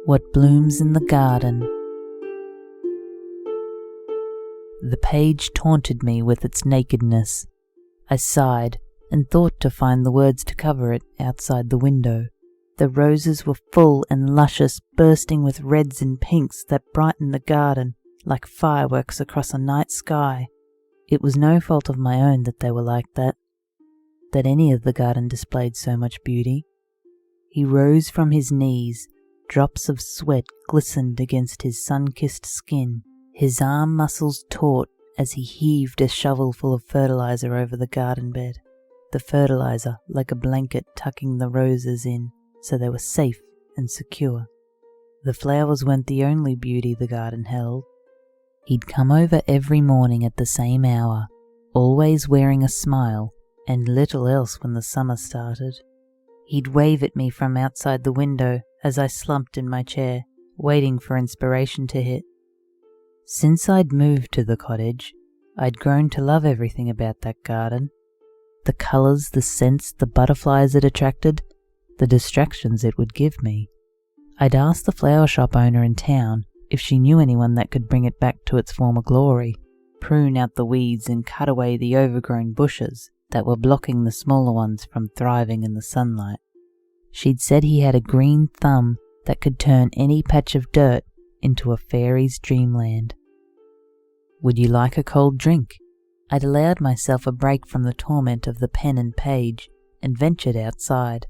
What blooms in the garden. The page taunted me with its nakedness. I sighed and thought to find the words to cover it outside the window. The roses were full and luscious, bursting with reds and pinks that brightened the garden like fireworks across a night sky. It was no fault of my own that they were like that any of the garden displayed so much beauty. He rose from his knees. Drops of sweat glistened against his sun-kissed skin. His arm muscles taut as he heaved a shovelful of fertilizer over the garden bed. The fertilizer like a blanket tucking the roses in so they were safe and secure. The flowers weren't the only beauty the garden held. He'd come over every morning at the same hour, always wearing a smile and little else when the summer started. He'd wave at me from outside the window as I slumped in my chair, waiting for inspiration to hit. Since I'd moved to the cottage, I'd grown to love everything about that garden. The colours, the scents, the butterflies it attracted, the distractions it would give me. I'd asked the flower shop owner in town if she knew anyone that could bring it back to its former glory, prune out the weeds and cut away the overgrown bushes that were blocking the smaller ones from thriving in the sunlight. She'd said he had a green thumb that could turn any patch of dirt into a fairy's dreamland. Would you like a cold drink? I'd allowed myself a break from the torment of the pen and page and ventured outside.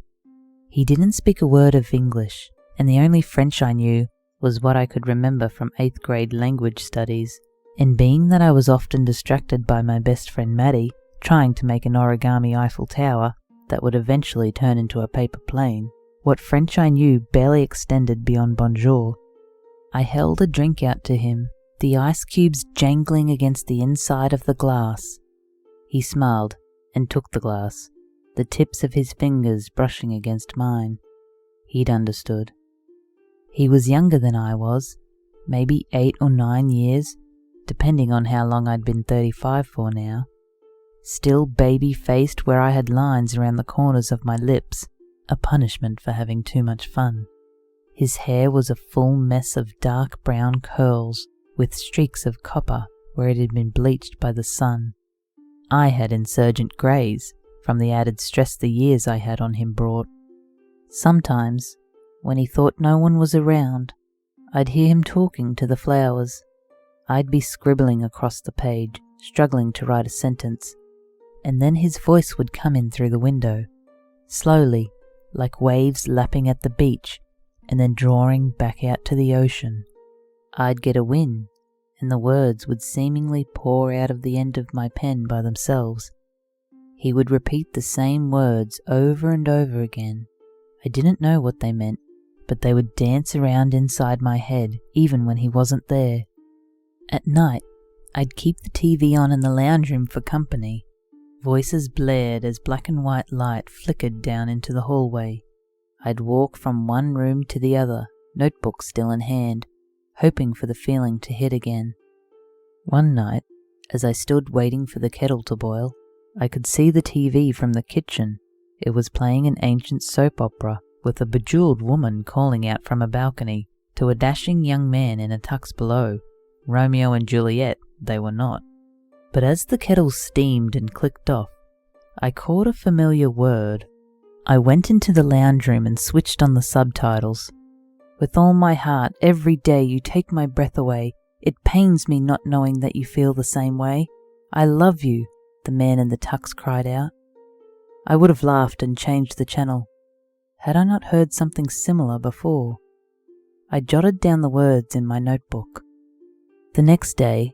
He didn't speak a word of English, and the only French I knew was what I could remember from 8th grade language studies, and being that I was often distracted by my best friend Maddie, trying to make an origami Eiffel Tower that would eventually turn into a paper plane, what French I knew barely extended beyond bonjour. I held a drink out to him, the ice cubes jangling against the inside of the glass. He smiled and took the glass, the tips of his fingers brushing against mine. He'd understood. He was younger than I was, maybe 8 or 9 years, depending on how long I'd been 35 for now. Still baby-faced where I had lines around the corners of my lips, a punishment for having too much fun. His hair was a full mess of dark brown curls with streaks of copper where it had been bleached by the sun. I had insurgent greys from the added stress the years I had on him brought. Sometimes, when he thought no one was around, I'd hear him talking to the flowers. I'd be scribbling across the page, struggling to write a sentence, and then his voice would come in through the window, slowly, like waves lapping at the beach, and then drawing back out to the ocean. I'd get a win, and the words would seemingly pour out of the end of my pen by themselves. He would repeat the same words over and over again. I didn't know what they meant, but they would dance around inside my head even when he wasn't there. At night, I'd keep the TV on in the lounge room for company. Voices blared as black and white light flickered down into the hallway. I'd walk from one room to the other, notebook still in hand, hoping for the feeling to hit again. One night, as I stood waiting for the kettle to boil, I could see the TV from the kitchen. It was playing an ancient soap opera with a bejeweled woman calling out from a balcony to a dashing young man in a tux below. Romeo and Juliet, they were not. But as the kettle steamed and clicked off, I caught a familiar word. I went into the lounge room and switched on the subtitles. With all my heart, every day you take my breath away. It pains me not knowing that you feel the same way. I love you, the man in the tux cried out. I would have laughed and changed the channel, had I not heard something similar before. I jotted down the words in my notebook. The next day,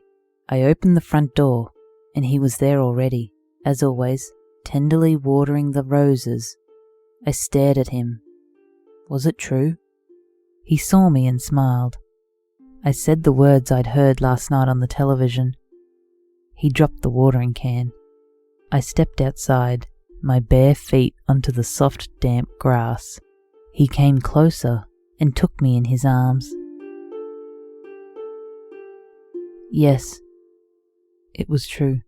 I opened the front door, and he was there already, as always, tenderly watering the roses. I stared at him. Was it true? He saw me and smiled. I said the words I'd heard last night on the television. He dropped the watering can. I stepped outside, my bare feet onto the soft, damp grass. He came closer and took me in his arms. Yes, it was true.